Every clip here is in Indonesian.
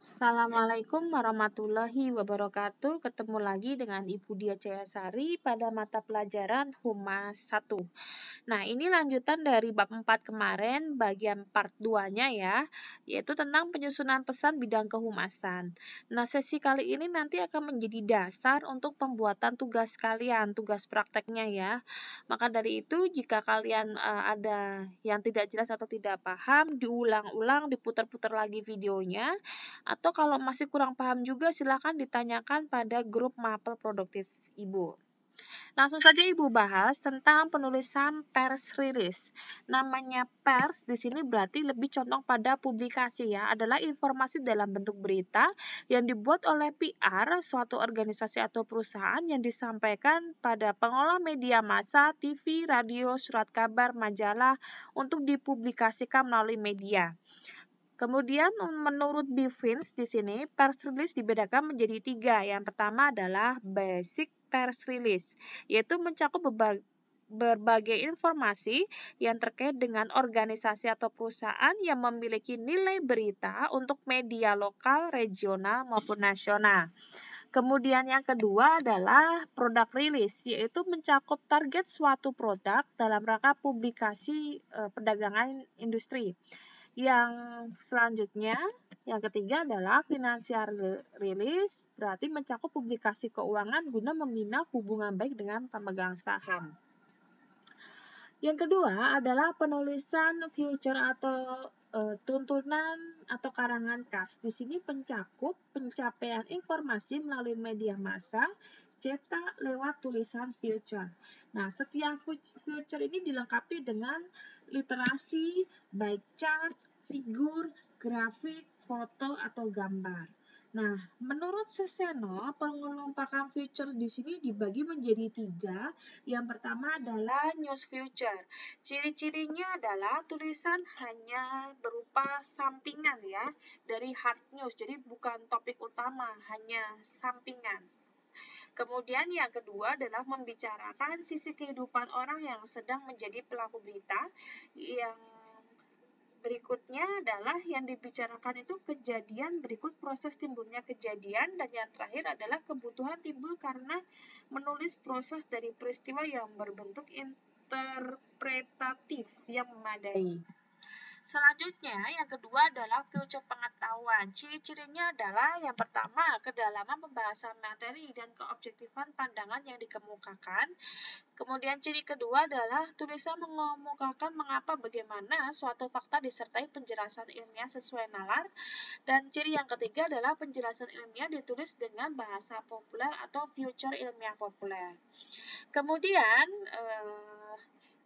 Assalamualaikum warahmatullahi wabarakatuh. Ketemu lagi dengan Ibu Dia Jayasari pada mata pelajaran Humas 1. Nah, ini lanjutan dari bab 4 kemarin, bagian part 2-nya ya, yaitu tentang penyusunan pesan bidang kehumasan. Nah, sesi kali ini nanti akan menjadi dasar untuk pembuatan tugas kalian, tugas prakteknya ya. Maka dari itu, jika kalian ada yang tidak jelas atau tidak paham, diulang-ulang, diputar-putar lagi videonya, atau kalau masih kurang paham juga silakan ditanyakan pada grup Mapel Produktif Ibu. Langsung saja Ibu bahas tentang penulisan pers release. Namanya pers di sini berarti lebih condong pada publikasi ya, adalah informasi dalam bentuk berita yang dibuat oleh PR suatu organisasi atau perusahaan yang disampaikan pada pengolah media massa, TV, radio, surat kabar, majalah untuk dipublikasikan melalui media. Kemudian menurut Bivins di sini pers release dibedakan menjadi 3. Yang pertama adalah basic pers release, yaitu mencakup berbagai informasi yang terkait dengan organisasi atau perusahaan yang memiliki nilai berita untuk media lokal, regional maupun nasional. Kemudian yang kedua adalah product release, yaitu mencakup target suatu produk dalam rangka publikasi perdagangan industri. Yang selanjutnya, yang ketiga adalah financial release, berarti mencakup publikasi keuangan guna membina hubungan baik dengan pemegang saham. Yang kedua adalah penulisan future atau tuntunan atau karangan khas. Di sini mencakup pencapaian informasi melalui media massa, cetak lewat tulisan future. Nah, setiap future ini dilengkapi dengan literasi, baik chart, figur, grafik, foto, atau gambar. Nah, menurut Suseno, pengelompokan future di sini dibagi menjadi 3. Yang pertama adalah news future. Ciri-cirinya adalah tulisan hanya berupa sampingan ya, dari hard news. Jadi bukan topik utama, hanya sampingan. Kemudian yang kedua adalah membicarakan sisi kehidupan orang yang sedang menjadi pelaku berita. Yang berikutnya adalah yang dibicarakan itu kejadian berikut proses timbulnya kejadian, dan yang terakhir adalah kebutuhan timbul karena menulis proses dari peristiwa yang berbentuk interpretatif yang memadai. Selanjutnya, yang kedua adalah future pengetahuan. Ciri-cirinya adalah yang pertama, kedalaman pembahasan materi dan keobjektifan pandangan yang dikemukakan. Kemudian ciri kedua adalah tulisan mengemukakan mengapa bagaimana suatu fakta disertai penjelasan ilmiah sesuai nalar. Dan ciri yang ketiga adalah penjelasan ilmiah ditulis dengan bahasa populer atau future ilmiah populer. Kemudian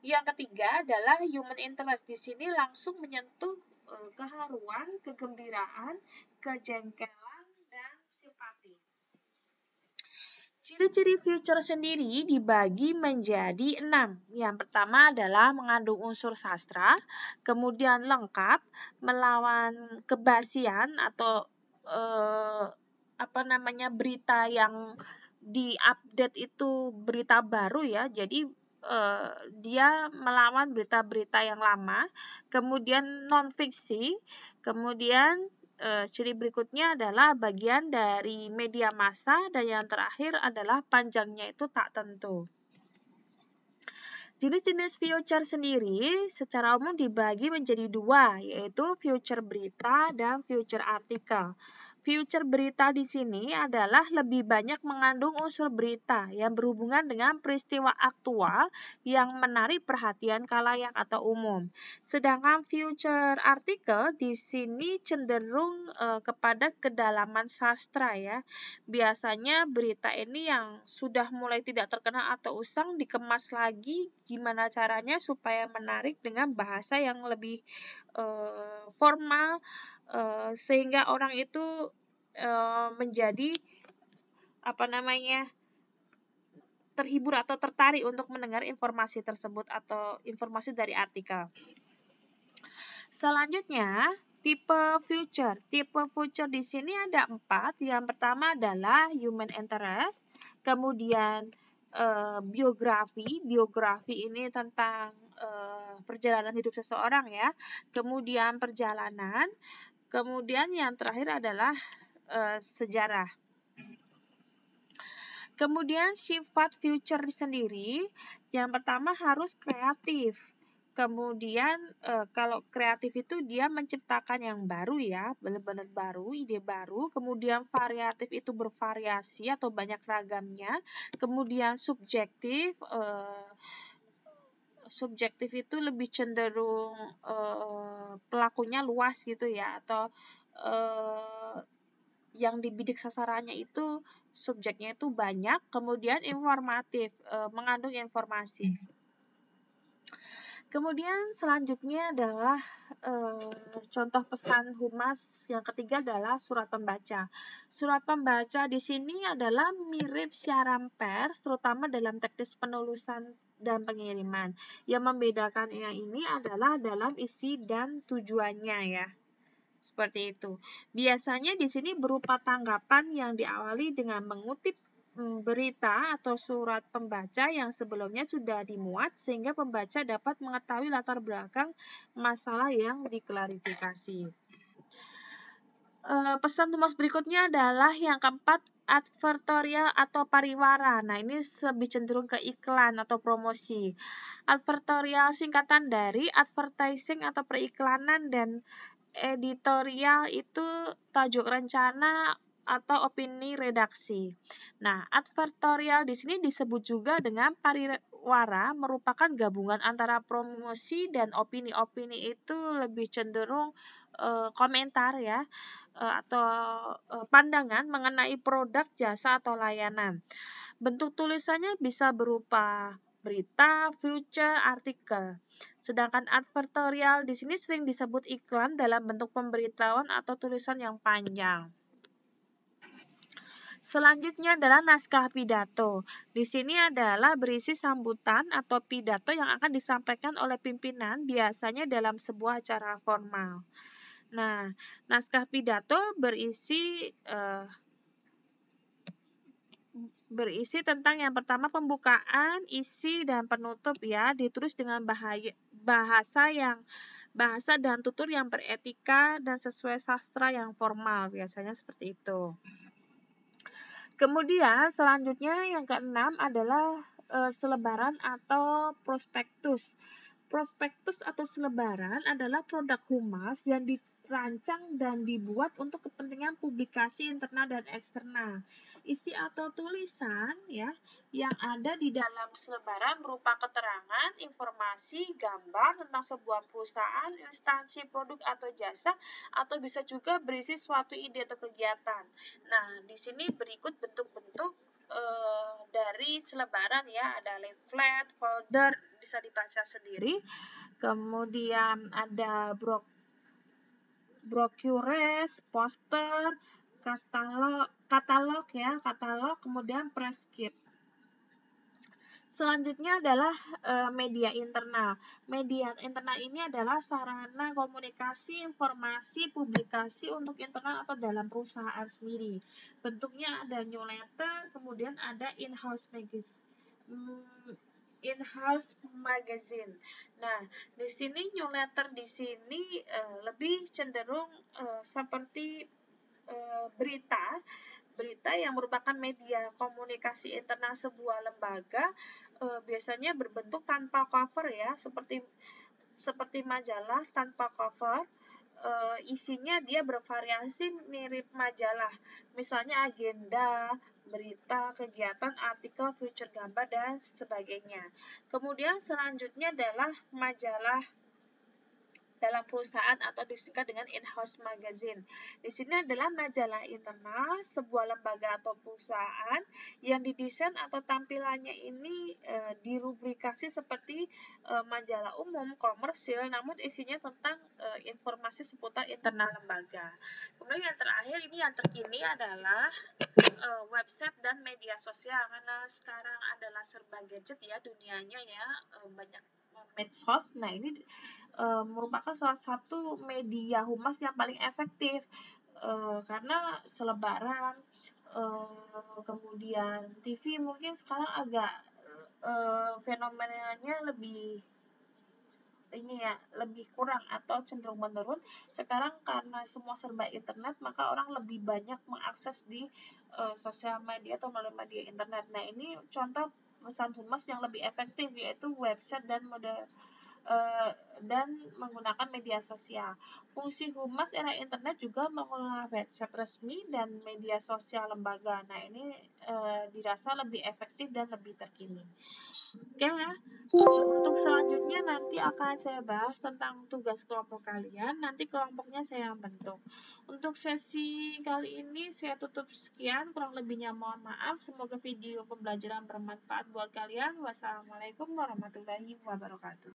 yang ketiga adalah human interest. Di sini langsung menyentuh keharuan, kegembiraan, kejengkelan, dan simpati. Ciri-ciri future sendiri dibagi menjadi 6. Yang pertama adalah mengandung unsur sastra, kemudian lengkap, melawan kebasian atau berita yang diupdate itu berita baru ya. Jadi dia melawan berita-berita yang lama. Kemudian non-fiksi, kemudian ciri berikutnya adalah bagian dari media massa, dan yang terakhir adalah panjangnya itu tak tentu. Jenis-jenis future sendiri secara umum dibagi menjadi 2, yaitu future berita dan future artikel. Future berita di sini adalah lebih banyak mengandung unsur berita yang berhubungan dengan peristiwa aktual yang menarik perhatian khalayak atau umum. Sedangkan future artikel di sini cenderung kepada kedalaman sastra ya. Biasanya berita ini yang sudah mulai tidak terkenal atau usang dikemas lagi gimana caranya supaya menarik dengan bahasa yang lebih formal, sehingga orang itu menjadi terhibur atau tertarik untuk mendengar informasi tersebut atau informasi dari artikel. Selanjutnya, tipe future. Tipe future di sini ada 4. Yang pertama adalah human interest, kemudian biografi. Biografi ini tentang perjalanan hidup seseorang ya. Kemudian perjalanan, Kemudian yang terakhir adalah sejarah. Kemudian sifat future sendiri, yang pertama harus kreatif. Kemudian kalau kreatif itu dia menciptakan yang baru ya, benar-benar baru, ide baru. Kemudian variatif itu bervariasi atau banyak ragamnya. Kemudian subjektif, subjektif itu lebih cenderung pelakunya luas gitu ya, atau yang dibidik sasarannya itu subjeknya itu banyak. Kemudian informatif, mengandung informasi. Kemudian selanjutnya adalah contoh pesan humas yang ketiga adalah surat pembaca. Surat pembaca di sini adalah mirip siaran pers, terutama dalam teknis penulisan dan pengiriman. Yang membedakannya ini adalah dalam isi dan tujuannya ya. Seperti itu. Biasanya di sini berupa tanggapan yang diawali dengan mengutip berita atau surat pembaca yang sebelumnya sudah dimuat sehingga pembaca dapat mengetahui latar belakang masalah yang diklarifikasi. Pesan tumas berikutnya adalah yang keempat, advertorial atau pariwara. Nah, ini lebih cenderung ke iklan atau promosi. Advertorial singkatan dari advertising atau periklanan, dan editorial itu tajuk rencana atau opini redaksi. Nah, advertorial di sini disebut juga dengan pariwara, merupakan gabungan antara promosi dan opini-opini itu lebih cenderung komentar ya, atau pandangan mengenai produk, jasa, atau layanan. Bentuk tulisannya bisa berupa berita, future, artikel. Sedangkan advertorial di sini sering disebut iklan dalam bentuk pemberitahuan atau tulisan yang panjang. Selanjutnya adalah naskah pidato. Di sini adalah berisi sambutan atau pidato yang akan disampaikan oleh pimpinan, biasanya dalam sebuah acara formal. Nah, naskah pidato berisi tentang yang pertama pembukaan, isi, dan penutup ya, ditulis dengan bahasa dan tutur yang beretika dan sesuai sastra yang formal, biasanya seperti itu. Kemudian selanjutnya yang keenam adalah selebaran atau prospektus. Prospektus atau selebaran adalah produk humas yang dirancang dan dibuat untuk kepentingan publikasi internal dan eksternal. Isi atau tulisan ya yang ada di dalam selebaran berupa keterangan, informasi, gambar tentang sebuah perusahaan, instansi, produk atau jasa, atau bisa juga berisi suatu ide atau kegiatan. Nah, di sini berikut bentuk-bentuk dari selebaran ya, ada leaflet, folder, bisa dibaca sendiri. Kemudian ada brochures, poster, katalog, kemudian press kit. Selanjutnya adalah media internal. Media internal ini adalah sarana komunikasi, informasi, publikasi untuk internal atau dalam perusahaan sendiri. Bentuknya ada newsletter, kemudian ada in-house magazine. Nah, di sini newsletter di sini lebih cenderung seperti berita yang merupakan media komunikasi internal sebuah lembaga, biasanya berbentuk tanpa cover ya, seperti majalah tanpa cover. Isinya dia bervariasi mirip majalah, misalnya agenda, berita, kegiatan, artikel, future gambar, dan sebagainya. Kemudian selanjutnya adalah majalah dalam perusahaan atau disingkat dengan in-house magazine. Di sini adalah majalah internal sebuah lembaga atau perusahaan yang didesain atau tampilannya ini dirubrikasi seperti majalah umum, komersil, namun isinya tentang informasi seputar internal lembaga. Kemudian yang terakhir ini yang terkini adalah website dan media sosial, karena sekarang adalah serba gadget ya dunianya ya, banyak medsos. Nah, ini merupakan salah satu media humas yang paling efektif karena selebaran, kemudian TV mungkin sekarang agak fenomenanya lebih ini ya lebih kurang atau cenderung menurun. Sekarang karena semua serba internet, maka orang lebih banyak mengakses di sosial media atau melalui media internet. Nah, ini contoh pesan humas yang lebih efektif, yaitu website dan menggunakan media sosial. Fungsi humas era internet juga mengelola website resmi dan media sosial lembaga. Nah, ini dirasa lebih efektif dan lebih terkini. Oke ya, untuk selanjutnya nanti akan saya bahas tentang tugas kelompok kalian. Nanti kelompoknya saya yang bentuk. Untuk sesi kali ini saya tutup sekian, kurang lebihnya mohon maaf. Semoga video pembelajaran bermanfaat buat kalian. Wassalamualaikum warahmatullahi wabarakatuh.